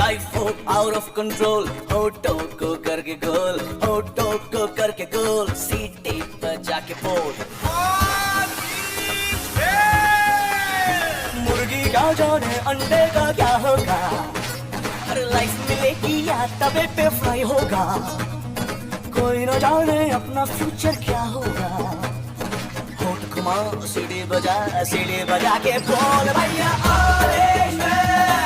Life हो out of control, होठों को करके गोल, होठों को करके गोल, सीटी बजा के बोल। मुर्गी क्या जाने अंडे का क्या होगा, हर लाइफ मिलेगी या तवे पे फ्राई होगा, कोई न जाने अपना फ्यूचर क्या होगा। होठ घुमा सीढ़ी बजा के बोल भैया ऑरेंज मैन।